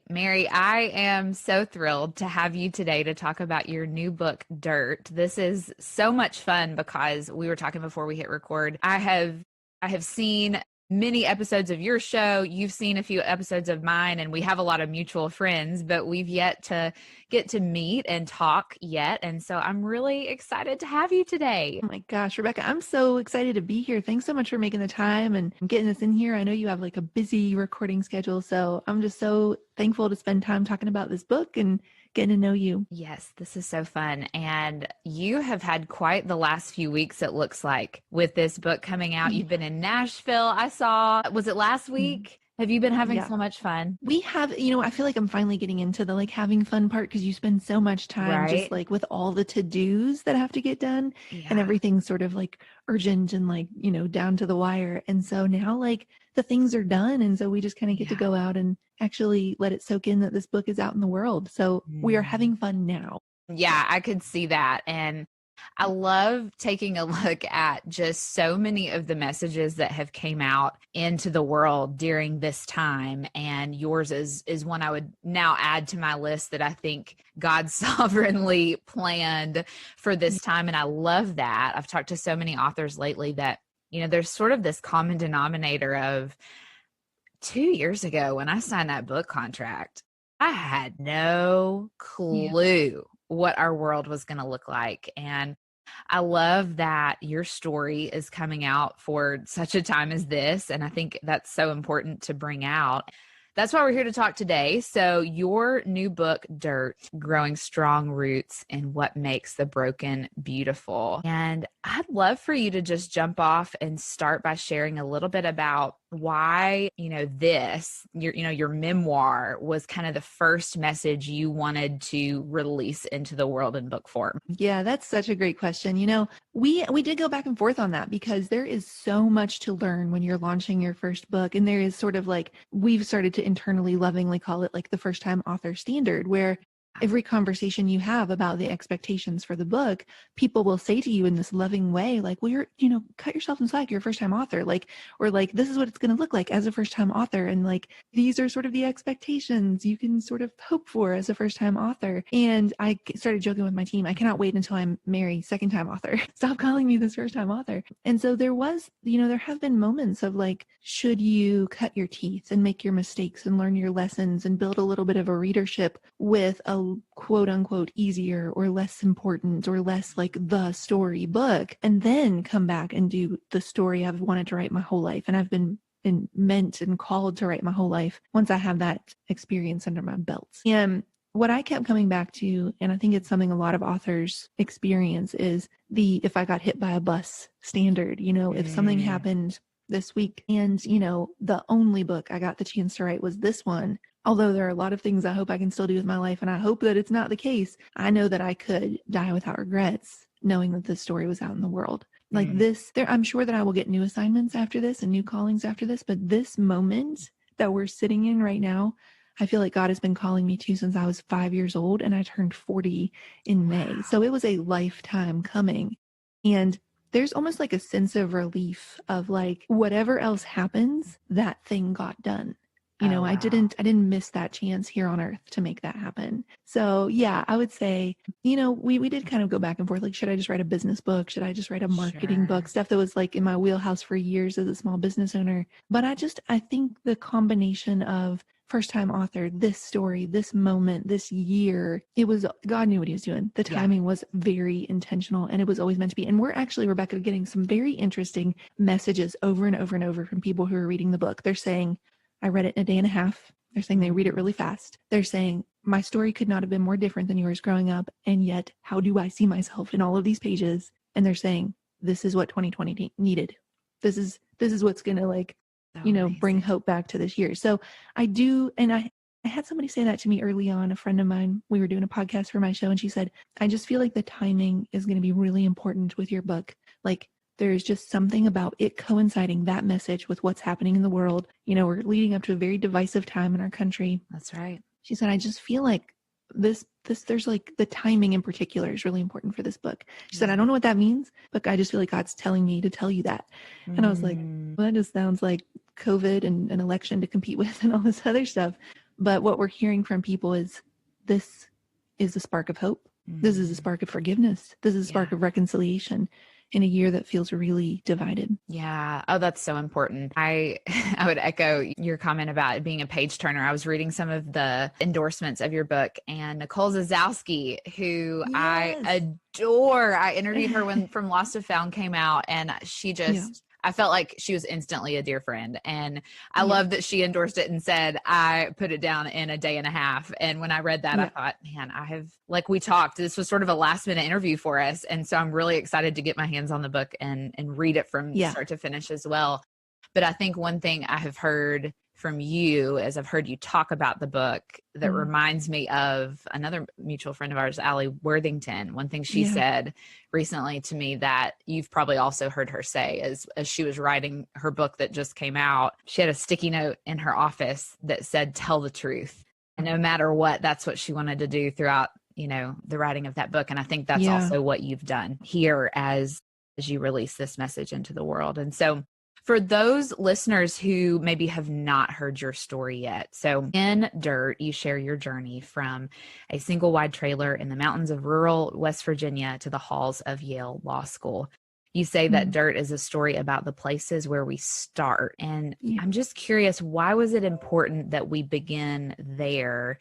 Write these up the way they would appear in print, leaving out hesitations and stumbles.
Mary, I am so thrilled to have you today to talk about your new book, Dirt. This is so much fun because we were talking before we hit record. I have seen many episodes of your show. You've seen a few episodes of mine, and we have a lot of mutual friends, but we've yet to get to meet and talk yet. And so I'm really excited to have you today. Oh my gosh, Rebecca, I'm so excited to be here. Thanks so much for making the time and getting us in here. I know you have like a busy recording schedule, so I'm just so thankful to spend time talking about this book and getting to know you. Yes, this is so fun. And you have had quite the last few weeks, it looks like, with this book coming out. You've been in Nashville, I saw. Was it last week? Have you been having so much fun? We have, I feel like I'm finally getting into the like having fun part because you spend so much time just like with all the to-dos that have to get done and everything's sort of like urgent and like, down to the wire. And so now like the things are done. And so we just kind of get to go out and actually let it soak in that this book is out in the world. So we are having fun now. Yeah, I could see that. And I love taking a look at just so many of the messages that have came out into the world during this time. And yours is one I would now add to my list that I think God sovereignly planned for this time. And I love that. I've talked to so many authors lately that, there's sort of this common denominator of 2 years ago when I signed that book contract, I had no clue what our world was going to look like. And I love that your story is coming out for such a time as this. And I think that's so important to bring out. That's why we're here to talk today. So your new book, Dirt, Growing Strong Roots in What Makes the Broken Beautiful. And I'd love for you to just jump off and start by sharing a little bit about why, your memoir was kind of the first message you wanted to release into the world in book form. Yeah, that's such a great question. We did go back and forth on that because there is so much to learn when you're launching your first book. And there is sort of like, we've started to internally lovingly call it like the first time author standard, where every conversation you have about the expectations for the book, people will say to you in this loving way, like, well, cut yourself some slack. You're a first time author. Or this is what it's going to look like as a first time author. And like, these are sort of the expectations you can sort of hope for as a first time author. And I started joking with my team, I cannot wait until I'm Mary, second time author. Stop calling me this first time author. And so there was, there have been moments of like, should you cut your teeth and make your mistakes and learn your lessons and build a little bit of a readership with a quote unquote easier or less important or less like the story book, and then come back and do the story I've wanted to write my whole life and I've been meant and called to write my whole life once I have that experience under my belt. And what I kept coming back to, and I think it's something a lot of authors experience, is the if I got hit by a bus standard. If something happened this week and the only book I got the chance to write was this one, although there are a lot of things I hope I can still do with my life and I hope that it's not the case, I know that I could die without regrets knowing that this story was out in the world. Like this, I'm sure that I will get new assignments after this and new callings after this, but this moment that we're sitting in right now, I feel like God has been calling me to since I was 5 years old and I turned 40 in May. So it was a lifetime coming. And there's almost like a sense of relief of like, whatever else happens, that thing got done. I didn't miss that chance here on earth to make that happen. So yeah, I would say, we did kind of go back and forth. Like, should I just write a business book? Should I just write a marketing book? Stuff that was like in my wheelhouse for years as a small business owner. But I think the combination of first time author, this story, this moment, this year, God knew what he was doing. The timing was very intentional and it was always meant to be. And we're actually, Rebecca, getting some very interesting messages over and over and over from people who are reading the book. They're saying, I read it in a day and a half. They're saying they read it really fast. They're saying, my story could not have been more different than yours growing up. And yet, how do I see myself in all of these pages? And they're saying, this is what 2020 needed. This is what's going to bring hope back to this year. So I do. And I had somebody say that to me early on, a friend of mine. We were doing a podcast for my show. And she said, I just feel like the timing is going to be really important with your book. Like, there's just something about it coinciding, that message, with what's happening in the world. We're leading up to a very divisive time in our country. That's right. She said, I just feel like there's like the timing in particular is really important for this book. She said, I don't know what that means, but I just feel like God's telling me to tell you that. And I was like, well, that just sounds like COVID and an election to compete with and all this other stuff. But what we're hearing from people is this is a spark of hope. This is a spark of forgiveness. This is a spark of reconciliation in a year that feels really divided. Yeah. Oh, that's so important. I would echo your comment about it being a page turner. I was reading some of the endorsements of your book, and Nicole Zazowski, who I adore. I interviewed her when From Lost to Found came out, and she just I felt like she was instantly a dear friend. And I love that she endorsed it and said, I put it down in a day and a half. And when I read that, I thought, man, I have, like we talked, this was sort of a last minute interview for us. And so I'm really excited to get my hands on the book and read it from start to finish as well. But I think one thing I have heard from you, as I've heard you talk about the book, that reminds me of another mutual friend of ours, Allie Worthington. One thing she said recently to me that you've probably also heard her say as she was writing her book that just came out, she had a sticky note in her office that said, tell the truth. And no matter what, that's what she wanted to do throughout, the writing of that book. And I think that's also what you've done here as you release this message into the world. And so for those listeners who maybe have not heard your story yet, so in Dirt, you share your journey from a single wide trailer in the mountains of rural West Virginia to the halls of Yale Law School. You say that Dirt is a story about the places where we start. And I'm just curious, why was it important that we begin there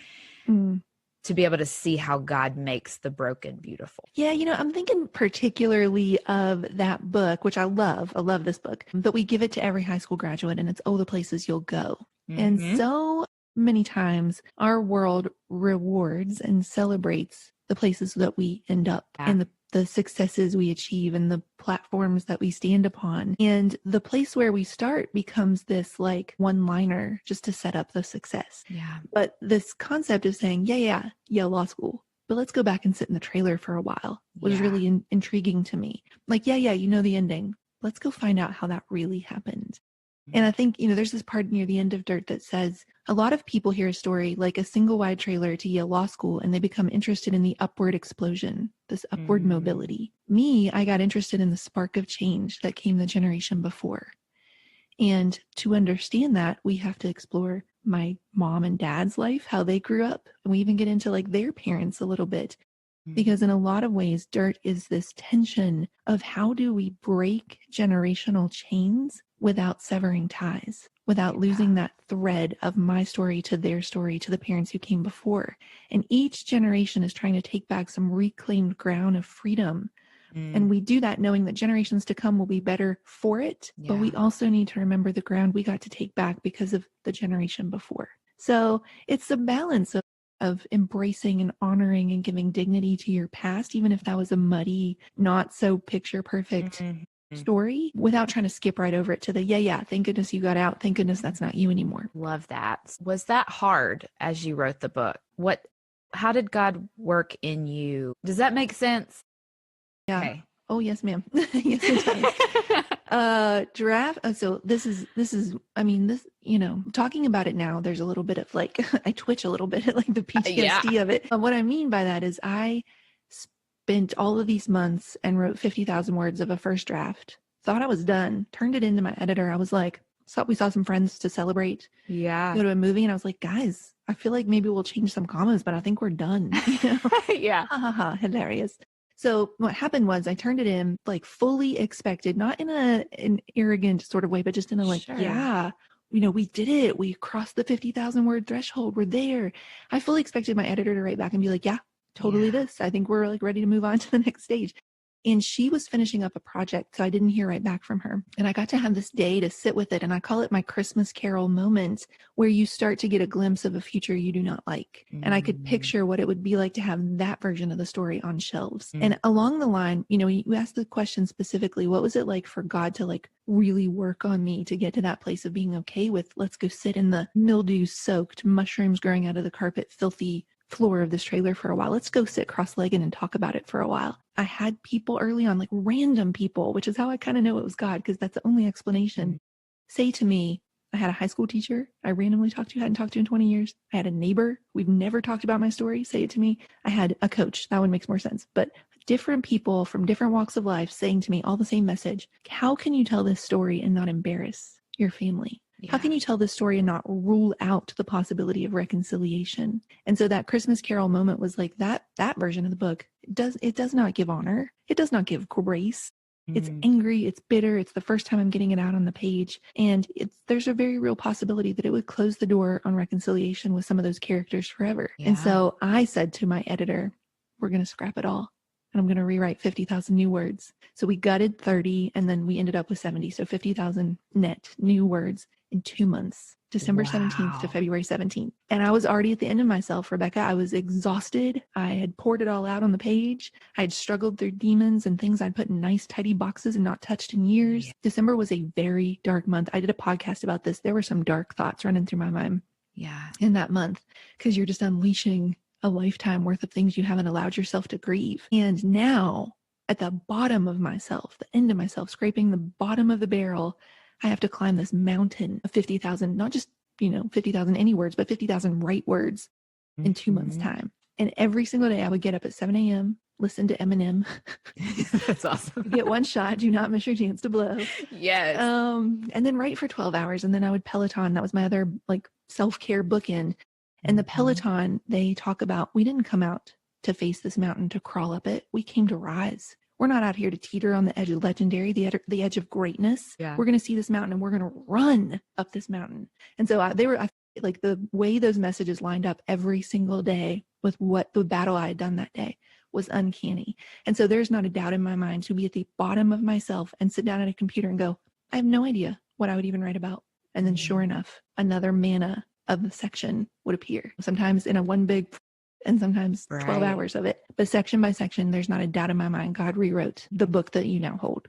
to be able to see how God makes the broken beautiful? Yeah, I'm thinking particularly of that book, which I love. I love this book, but we give it to every high school graduate, and it's, oh, the places you'll go. And so many times our world rewards and celebrates the places that we end up and the successes we achieve and the platforms that we stand upon. And the place where we start becomes this like one-liner just to set up the success. Yeah. But this concept of saying, Yale Law School, but let's go back and sit in the trailer for a while was really intriguing to me. Like, you know the ending. Let's go find out how that really happened. And I think, there's this part near the end of Dirt that says a lot of people hear a story like a single wide trailer to Yale Law School, and they become interested in the upward explosion, this upward mobility. Me, I got interested in the spark of change that came the generation before. And to understand that, we have to explore my mom and dad's life, how they grew up. And we even get into like their parents a little bit. Because in a lot of ways, Dirt is this tension of how do we break generational chains without severing ties, without losing that thread of my story to their story, to the parents who came before. And each generation is trying to take back some reclaimed ground of freedom. And we do that knowing that generations to come will be better for it. But we also need to remember the ground we got to take back because of the generation before. So it's the balance of embracing and honoring and giving dignity to your past, even if that was a muddy, not so picture perfect story, without trying to skip right over it to the, thank goodness you got out. Thank goodness that's not you anymore. Love that. Was that hard as you wrote the book? How did God work in you? Does that make sense? Yeah. Okay. Oh, yes, ma'am. Yes, it does. Giraffe. So this is, talking about it now, there's a little bit of like, I twitch a little bit at like the PTSD of it. But what I mean by that is I spent all of these months and wrote 50,000 words of a first draft, thought I was done, turned it into my editor. I was like, we saw some friends to celebrate. Yeah. Go to a movie. And I was like, guys, I feel like maybe we'll change some commas, but I think we're done. Yeah. Ha ha ha. Hilarious. So what happened was I turned it in like fully expected, not in an arrogant sort of way, but just in a like, we did it. We crossed the 50,000 word threshold. We're there. I fully expected my editor to write back and be like, totally this. I think we're like ready to move on to the next stage. And she was finishing up a project, so I didn't hear right back from her. And I got to have this day to sit with it. And I call it my Christmas Carol moment, where you start to get a glimpse of a future you do not like. And I could picture what it would be like to have that version of the story on shelves. And along the line, you asked the question specifically, what was it like for God to like really work on me to get to that place of being okay with, let's go sit in the mildew-soaked, mushrooms growing out of the carpet, filthy floor of this trailer for a while. Let's go sit cross-legged and talk about it for a while. I had people early on, like random people, which is how I kind of know it was God, because that's the only explanation, say to me, I had a high school teacher I randomly talked to, hadn't talked to in 20 years. I had a neighbor, we've never talked about my story, say it to me. I had a coach, that one makes more sense. But different people from different walks of life saying to me all the same message, how can you tell this story and not embarrass your family? How can you tell this story and not rule out the possibility of reconciliation? And so that Christmas Carol moment was like that version of the book. It does not give honor. It does not give grace. It's angry. It's bitter. It's the first time I'm getting it out on the page. And there's a very real possibility that it would close the door on reconciliation with some of those characters forever. Yeah. And so I said to my editor, we're going to scrap it all. And I'm going to rewrite 50,000 new words. So we gutted 30 and then we ended up with 70. So 50,000 net new words in 2 months, December 17th to February 17th. And I was already at the end of myself, Rebecca. I was exhausted. I had poured it all out on the page. I had struggled through demons and things I'd put in nice, tidy boxes and not touched in years. Yeah. December was a very dark month. I did a podcast about this. There were some dark thoughts running through my mind in that month because you're just unleashing a lifetime worth of things you haven't allowed yourself to grieve. And now at the bottom of myself, the end of myself, scraping the bottom of the barrel, I have to climb this mountain of 50,000, not just, 50,000 any words, but 50,000 right words in 2 months' time. And every single day I would get up at 7 a.m., listen to Eminem. That's awesome. Get one shot. Do not miss your chance to blow. Yes. And then write for 12 hours. And then I would Peloton. That was my other self-care bookend. And the Peloton, they talk about, we didn't come out to face this mountain, to crawl up it. We came to rise. We're not out here to teeter on the edge of legendary, the edge of greatness. Yeah. We're going to see this mountain and we're going to run up this mountain. And so I like the way those messages lined up every single day with what the battle I had done that day was uncanny. And so there's not a doubt in my mind to be at the bottom of myself and sit down at a computer and go, I have no idea what I would even write about. And then sure enough, another manna of the section would appear, sometimes in a one big and sometimes 12 hours of it. But section by section, there's not a doubt in my mind, God rewrote the book that you now hold.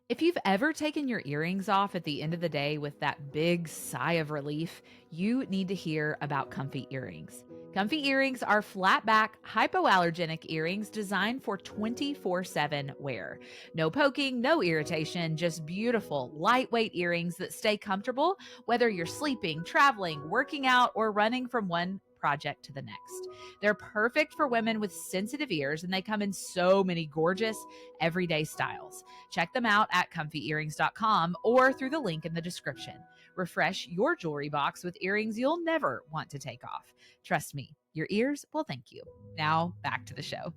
If you've ever taken your earrings off at the end of the day with that big sigh of relief, you need to hear about Comfy earrings. Comfy earrings are flat back, hypoallergenic earrings designed for 24/7 wear. No poking, no irritation, just beautiful, lightweight earrings that stay comfortable whether you're sleeping, traveling, working out, or running from one project to the next. They're perfect for women with sensitive ears, and they come in so many gorgeous everyday styles. Check them out at comfyearrings.com or through the link in the description. Refresh your jewelry box with earrings you'll never want to take off. Trust me, your ears will thank you. Now back to the show.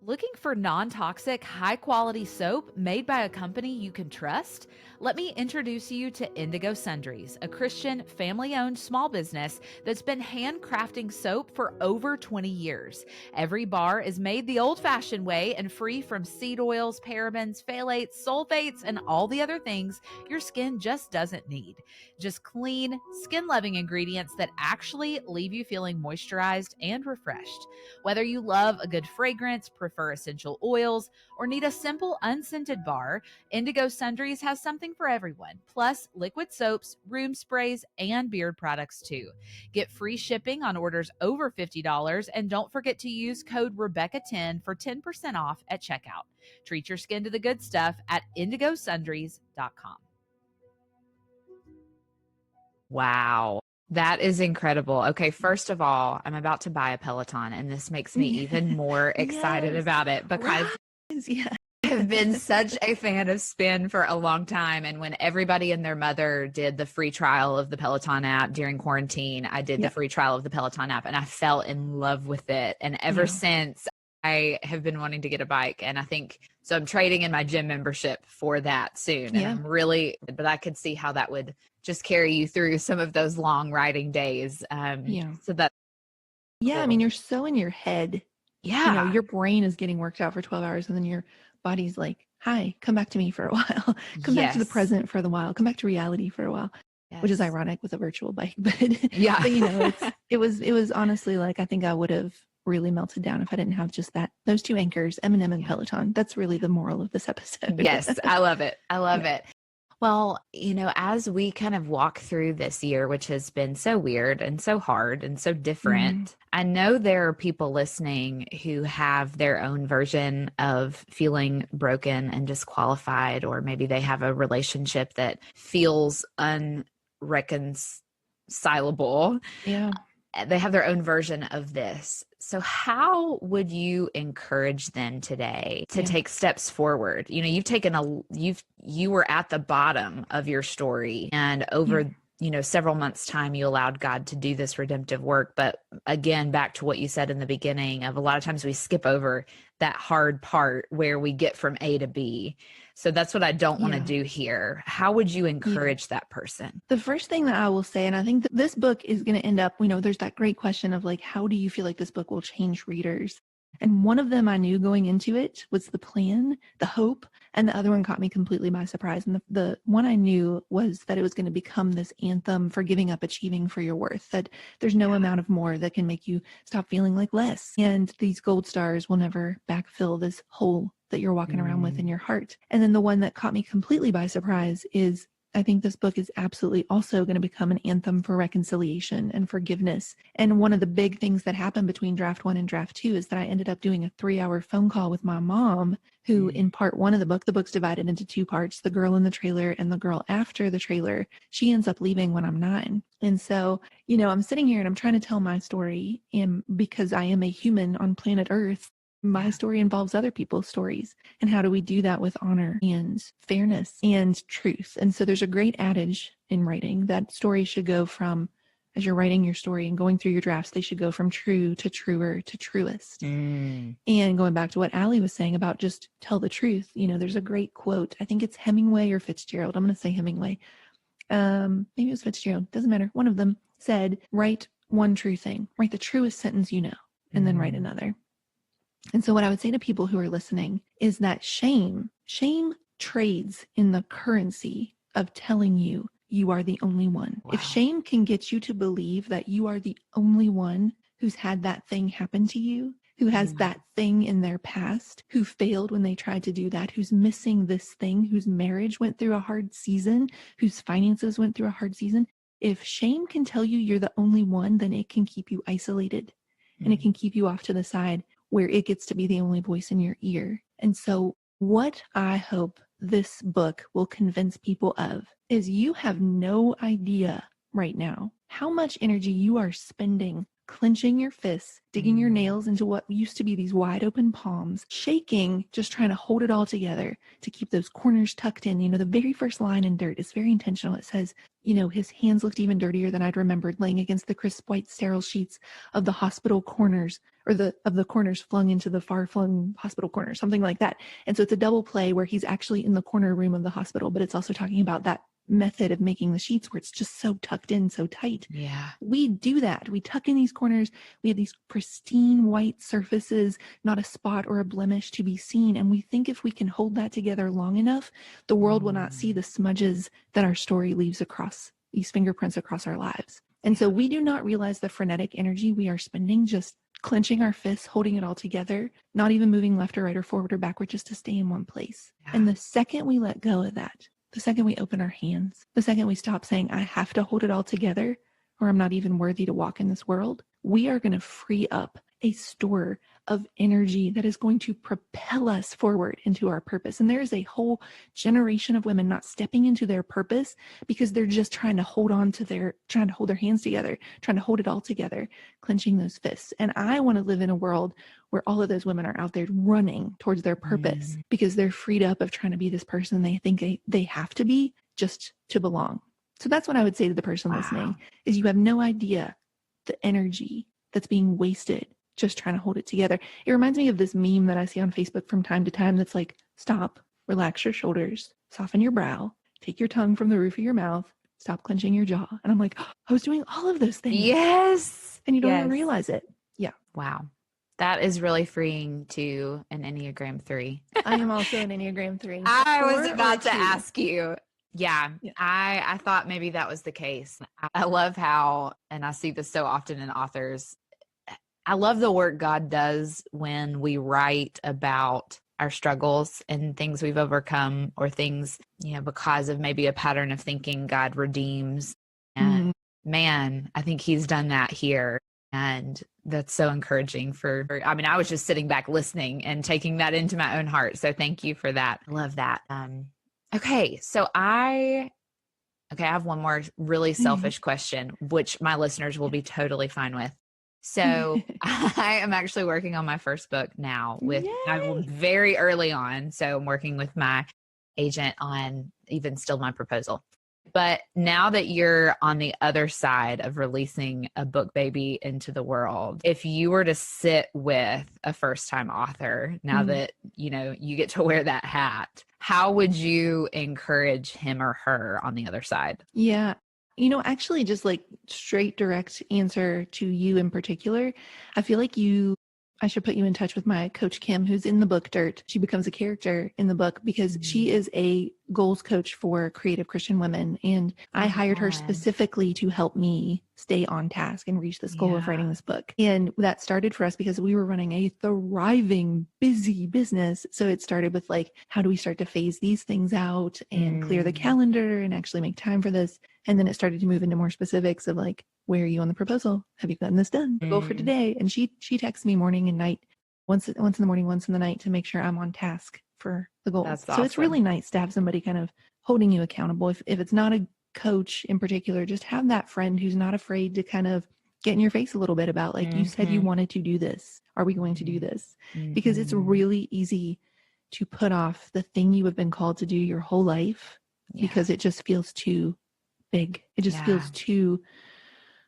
Looking for non-toxic, high-quality soap made by a company you can trust? Let me introduce you to Indigo Sundries, a Christian, family-owned small business that's been handcrafting soap for over 20 years. Every bar is made the old-fashioned way and free from seed oils, parabens, phthalates, sulfates, and all the other things your skin just doesn't need. Just clean, skin-loving ingredients that actually leave you feeling moisturized and refreshed. Whether you love a good fragrance, prefer essential oils, or need a simple unscented bar, Indigo Sundries has something for everyone, plus liquid soaps, room sprays, and beard products too. Get free shipping on orders over $50, and don't forget to use code Rebecca10 for 10% off at checkout. Treat your skin to the good stuff at indigosundries.com. Wow. That is incredible. Okay, first of all, I'm about to buy a Peloton, and this makes me even more excited about it because I have been such a fan of Spin for a long time. And when everybody and their mother did the free trial of the Peloton app during quarantine, I did the free trial of the Peloton app, and I fell in love with it. And ever since, I have been wanting to get a bike, and I think so. I'm trading in my gym membership for that soon. And but I could see how that would just carry you through some of those long riding days. So that. Yeah. I mean, you're so in your head. Yeah. Your brain is getting worked out for 12 hours, and then your body's like, hi, come back to me for a while. Come back to the present for the while. Come back to reality for a while. Which is ironic with a virtual bike, but it was honestly like, I think I would have really melted down if I didn't have just those two anchors, Eminem and Peloton. That's really the moral of this episode. Yes. I love it. I love it. Well, as we kind of walk through this year, which has been so weird and so hard and so different, I know there are people listening who have their own version of feeling broken and disqualified, or maybe they have a relationship that feels unreconcilable. Yeah. they have their own version of this. So how would you encourage them today to take steps forward? You know, you were at the bottom of your story, and over several months' time, you allowed God to do this redemptive work. But again, back to what you said in the beginning, of a lot of times we skip over that hard part where we get from A to B. So that's what I don't want to do here. How would you encourage that person? The first thing that I will say, and I think that this book is going to end up, there's that great question of like, how do you feel like this book will change readers? And one of them I knew going into it was the plan, the hope, and the other one caught me completely by surprise. And the one I knew was that it was going to become this anthem for giving up achieving for your worth, that there's no amount of more that can make you stop feeling like less. And these gold stars will never backfill this hole that you're walking around with in your heart. And then the one that caught me completely by surprise is, I think this book is absolutely also going to become an anthem for reconciliation and forgiveness. And one of the big things that happened between draft 1 and draft 2 is that I ended up doing a 3-hour phone call with my mom, who in part 1 of the book's divided into 2 parts, the girl in the trailer and the girl after the trailer. She ends up leaving when I'm 9. And so, I'm sitting here and I'm trying to tell my story, and because I am a human on planet Earth, my story involves other people's stories. And how do we do that with honor and fairness and truth? And so there's a great adage in writing that stories should go from, as you're writing your story and going through your drafts, they should go from true to truer to truest. And going back to what Allie was saying about just tell the truth, there's a great quote. I think it's Hemingway or Fitzgerald. I'm going to say Hemingway. Maybe it was Fitzgerald. Doesn't matter. One of them said, write one true thing, write the truest sentence and then write another. And so what I would say to people who are listening is that shame trades in the currency of telling you are the only one. Wow. If shame can get you to believe that you are the only one who's had that thing happen to you, who has that thing in their past, who failed when they tried to do that, who's missing this thing, whose marriage went through a hard season, whose finances went through a hard season. If shame can tell you you're the only one, then it can keep you isolated and it can keep you off to the side, where it gets to be the only voice in your ear. And so what I hope this book will convince people of is you have no idea right now how much energy you are spending clenching your fists, digging your nails into what used to be these wide open palms, shaking, just trying to hold it all together to keep those corners tucked in. The very first line in Dirt is very intentional. It says, his hands looked even dirtier than I'd remembered, laying against the crisp white sterile sheets of the hospital corners, or of the corners flung into the far-flung hospital corner, something like that. And so it's a double play where he's actually in the corner room of the hospital, but it's also talking about that method of making the sheets where it's just so tucked in, so tight. Yeah. We do that. We tuck in these corners. We have these pristine white surfaces, not a spot or a blemish to be seen. And we think if we can hold that together long enough, the world will not see the smudges that our story leaves across, these fingerprints across our lives. And so we do not realize the frenetic energy we are spending just clenching our fists, holding it all together, not even moving left or right or forward or backward, just to stay in one place. Yeah. And the second we let go of that, the second we open our hands, the second we stop saying, I have to hold it all together or I'm not even worthy to walk in this world, we are going to free up a store of energy that is going to propel us forward into our purpose. And there is a whole generation of women not stepping into their purpose because they're just trying to hold their hands together, trying to hold it all together, clenching those fists. And I want to live in a world where all of those women are out there running towards their purpose because they're freed up of trying to be this person they think they have to be just to belong. So that's what I would say to the person listening is you have no idea the energy that's being wasted just trying to hold it together. It reminds me of this meme that I see on Facebook from time to time that's like, stop, relax your shoulders, soften your brow, take your tongue from the roof of your mouth, stop clenching your jaw. And I'm like, oh, I was doing all of those things. Yes. And you don't even realize it. Yeah. Wow. That is really freeing to an Enneagram 3. I am also an Enneagram 3. I was about to ask you. Yeah. I thought maybe that was the case. I love how, and I see this so often in authors, I love the work God does when we write about our struggles and things we've overcome or things, because of maybe a pattern of thinking, God redeems. And man, I think he's done that here. And that's so encouraging I was just sitting back listening and taking that into my own heart. So thank you for that. I love that. Okay. So I Okay, I have one more really selfish question, which my listeners will be totally fine with. So I am actually working on my first book now I'm very early on. So I'm working with my agent on even still my proposal. But now that you're on the other side of releasing a book baby into the world, if you were to sit with a first-time author, now that, you get to wear that hat, how would you encourage him or her on the other side? Yeah. Actually just like straight direct answer to you in particular. I feel like I should put you in touch with my coach, Kim, who's in the book Dirt. She becomes a character in the book because she is a goals coach for creative Christian women. And I hired her specifically to help me stay on task and reach this goal of writing this book. And that started for us because we were running a thriving, busy business. So it started with like, how do we start to phase these things out and clear the calendar and actually make time for this? And then it started to move into more specifics of like, where are you on the proposal? Have you gotten this done? Goal for today. And she texts me morning and night, once in the morning, once in the night to make sure I'm on task for the goals. That's so awesome. It's really nice to have somebody kind of holding you accountable. If it's not a coach in particular, just have that friend who's not afraid to kind of get in your face a little bit about like, you said you wanted to do this. Are we going to do this? Because it's really easy to put off the thing you have been called to do your whole life because it just feels too big. It just feels too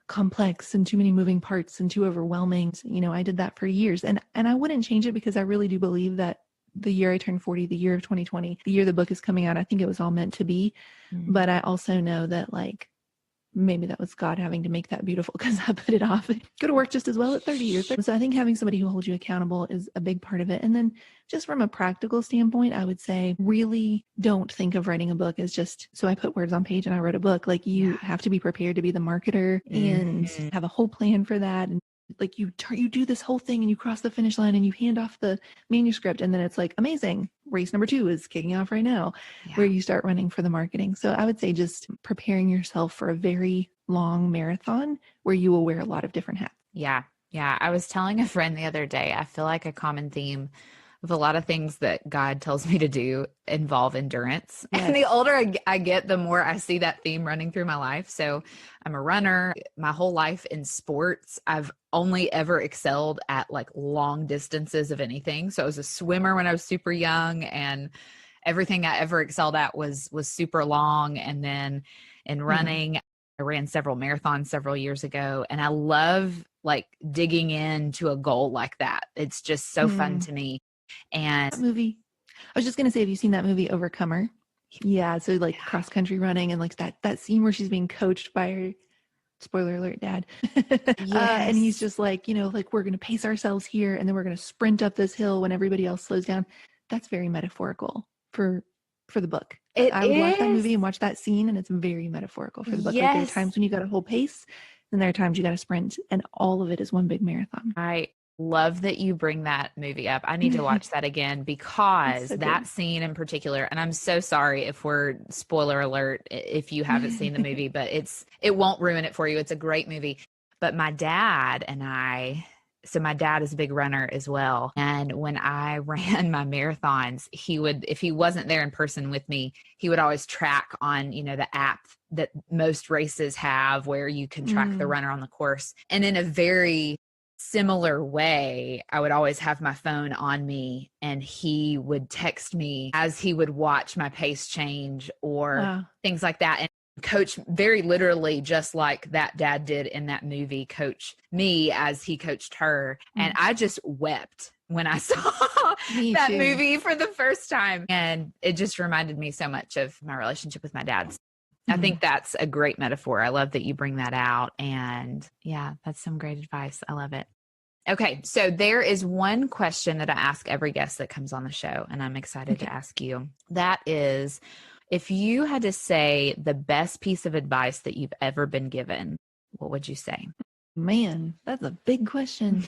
complex and too many moving parts and too overwhelming. I did that for years and I wouldn't change it because I really do believe that the year I turned 40, the year of 2020, the year the book is coming out, I think it was all meant to be. But I also know that like, maybe that was God having to make that beautiful because I put it off. It could have worked just as well at 30 years. So I think having somebody who holds you accountable is a big part of it. And then just from a practical standpoint, I would say really don't think of writing a book as just, so I put words on page and I wrote a book. Like you have to be prepared to be the marketer and have a whole plan for that. And like you do this whole thing and you cross the finish line and you hand off the manuscript and then it's like, amazing. Race number 2 is kicking off right now where you start running for the marketing. So I would say just preparing yourself for a very long marathon where you will wear a lot of different hats. Yeah. I was telling a friend the other day, I feel like a common theme of a lot of things that God tells me to do involve endurance. Yes. And the older I get, the more I see that theme running through my life. So I'm a runner. My whole life in sports, I've only ever excelled at like long distances of anything. So I was a swimmer when I was super young and everything I ever excelled at was super long. And then in running, I ran several marathons several years ago and I love like digging into a goal like that. It's just so fun to me. And that movie, I was just going to say, have you seen that movie Overcomer? Yeah. So like cross country running and like that scene where she's being coached by her, spoiler alert, dad. And he's just like, like we're going to pace ourselves here and then we're going to sprint up this hill when everybody else slows down. That's very metaphorical for the book. I would watch that movie and watch that scene and it's very metaphorical for the book. Like there are times when you got to hold pace and there are times you got to sprint and all of it is one big marathon. I love that you bring that movie up. I need to watch that again because that scene in particular, and I'm so sorry if we're spoiler alert if you haven't seen the movie, but it won't ruin it for you. It's a great movie. But my dad and so my dad is a big runner as well. And when I ran my marathons, if he wasn't there in person with me, he would always track on, the app that most races have where you can track the runner on the course. And in a very similar way, I would always have my phone on me and he would text me as he would watch my pace change or things like that. And coach very literally, just like that dad did in that movie, coach me as he coached her. And I just wept when I saw that movie for the first time. And it just reminded me so much of my relationship with my dad. I think that's a great metaphor. I love that you bring that out. And yeah, that's some great advice. I love it. Okay. So there is one question that I ask every guest that comes on the show, and I'm excited to ask you. That is, if you had to say the best piece of advice that you've ever been given, what would you say? Man, that's a big question.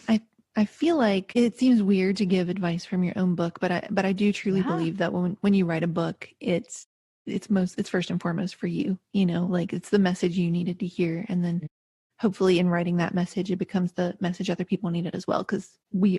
I feel like it seems weird to give advice from your own book, but I do truly believe that when you write a book, it's first and foremost for you, like it's the message you needed to hear. And then hopefully in writing that message, it becomes the message other people needed as well. Cause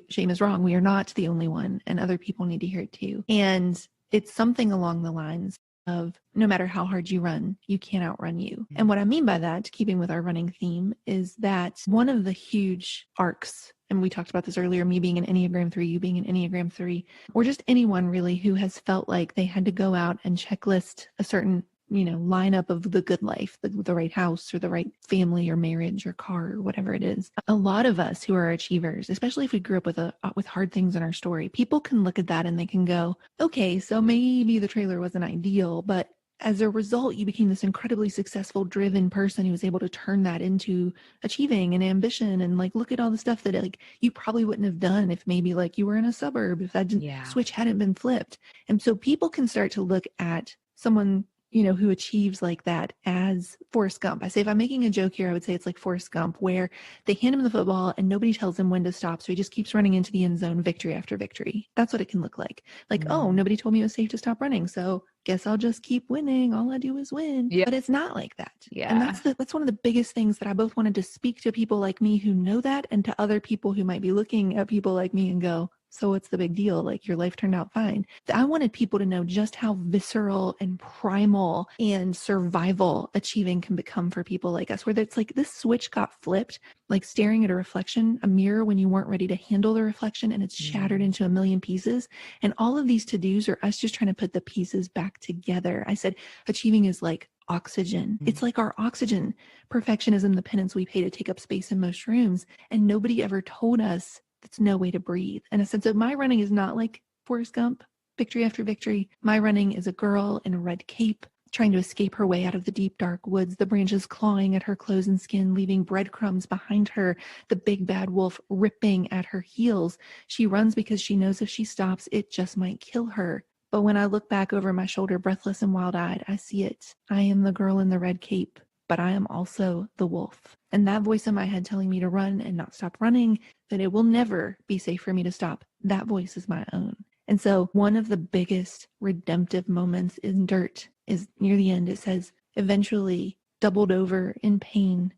shame is wrong. We are not the only one and other people need to hear it too. And it's something along the lines of no matter how hard you run, you can't outrun you. And what I mean by that, keeping with our running theme, is that one of the huge arcs, and we talked about this earlier, me being an Enneagram 3, you being an Enneagram 3, or just anyone really who has felt like they had to go out and checklist a certain lineup of the good life, the right house or the right family or marriage or car or whatever it is. A lot of us who are achievers, especially if we grew up with hard things in our story, people can look at that and they can go, okay, so maybe the trailer wasn't ideal, but as a result, you became this incredibly successful, driven person who was able to turn that into achieving and ambition. And like, look at all the stuff that like you probably wouldn't have done if maybe like you were in a suburb, if that switch hadn't been flipped. And so people can start to look at someone who achieves like that as Forrest Gump. I say, if I'm making a joke here, I would say it's like Forrest Gump, where they hand him the football and nobody tells him when to stop. So he just keeps running into the end zone, victory after victory. That's what it can look like. Like, oh, nobody told me it was safe to stop running, so guess I'll just keep winning. All I do is win. But it's not like that. And that's one of the biggest things that I both wanted to speak to people like me who know that, and to other people who might be looking at people like me and go, so what's the big deal? Like, your life turned out fine. I wanted people to know just how visceral and primal and survival achieving can become for people like us, where it's like this switch got flipped, like staring at a reflection, a mirror when you weren't ready to handle the reflection, and it's shattered into a million pieces. And all of these to-dos are us just trying to put the pieces back together. I said, achieving is like oxygen. It's like our oxygen. Perfectionism, the penance we pay to take up space in most rooms. And nobody ever told us that's no way to breathe. In a sense of, my running is not like Forrest Gump, victory after victory. My running is a girl in a red cape trying to escape her way out of the deep, dark woods, the branches clawing at her clothes and skin, leaving breadcrumbs behind her, the big bad wolf ripping at her heels. She runs because she knows if she stops, it just might kill her. But when I look back over my shoulder, breathless and wild-eyed, I see it. I am the girl in the red cape, but I am also the wolf. And that voice in my head telling me to run and not stop running, that it will never be safe for me to stop, that voice is my own. And so one of the biggest redemptive moments in Dirt is near the end. It says, eventually doubled over in pain,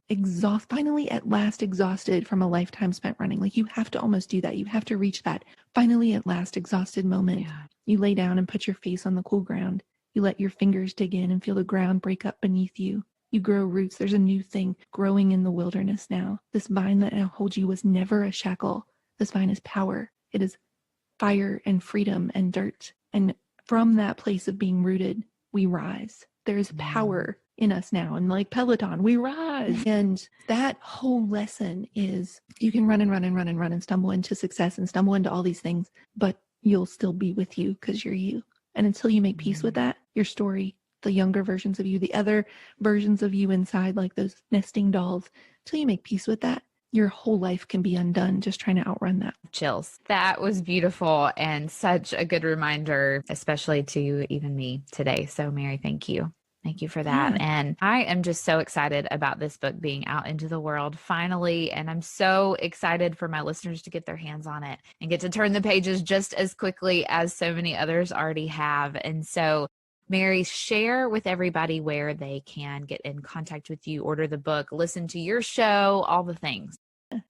finally at last exhausted from a lifetime spent running. Like, you have to almost do that. You have to reach that finally at last exhausted moment. You lay down and put your face on the cool ground. You let your fingers dig in and feel the ground break up beneath you. You grow roots. There's a new thing growing in the wilderness now. This vine that now holds you was never a shackle. This vine is power. It is fire and freedom and dirt. And from that place of being rooted, we rise. There is power in us now. And like Peloton, we rise. And that whole lesson is, you can run and run and run and run and stumble into success and stumble into all these things, but you'll still be with you because you're you. And until you make peace with that, your story, the younger versions of you, the other versions of you inside, like those nesting dolls, till you make peace with that, your whole life can be undone just trying to outrun that. Chills. That was beautiful and such a good reminder, especially to even me today. So Mary, thank you. Thank you for that. And I am just so excited about this book being out into the world finally. And I'm so excited for my listeners to get their hands on it and get to turn the pages just as quickly as so many others already have. And so Mary, share with everybody where they can get in contact with you, order the book, listen to your show, all the things.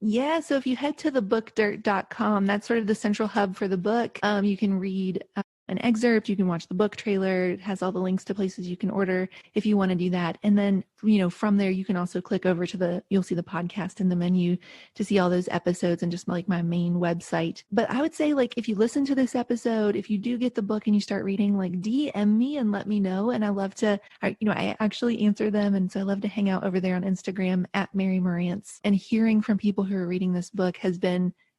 Yeah. So if you head to thebookdirt.com, that's sort of the central hub for the book. You can read an excerpt, you can watch the book trailer. It has all the links to places you can order if you want to do that. And then, from there, you can also click over to you'll see the podcast in the menu to see all those episodes and just like my main website. But I would say, like, if you listen to this episode, if you do get the book and you start reading, like, DM me and let me know. And I love to, I actually answer them. And so I love to hang out over there on Instagram at Mary Marantz. And hearing from people who are reading this book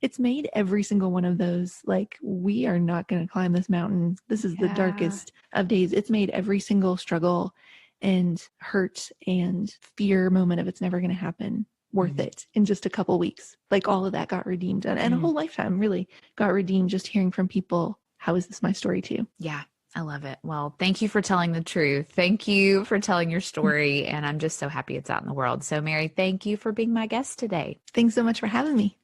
it's made every single one of those, like, we are not going to climb this mountain. This is the darkest of days. It's made every single struggle and hurt and fear moment of it's never going to happen worth it in just a couple weeks. Like, all of that got redeemed, and a whole lifetime really got redeemed just hearing from people. How is this my story too? Yeah. I love it. Well, thank you for telling the truth. Thank you for telling your story. And I'm just so happy it's out in the world. So Mary, thank you for being my guest today. Thanks so much for having me.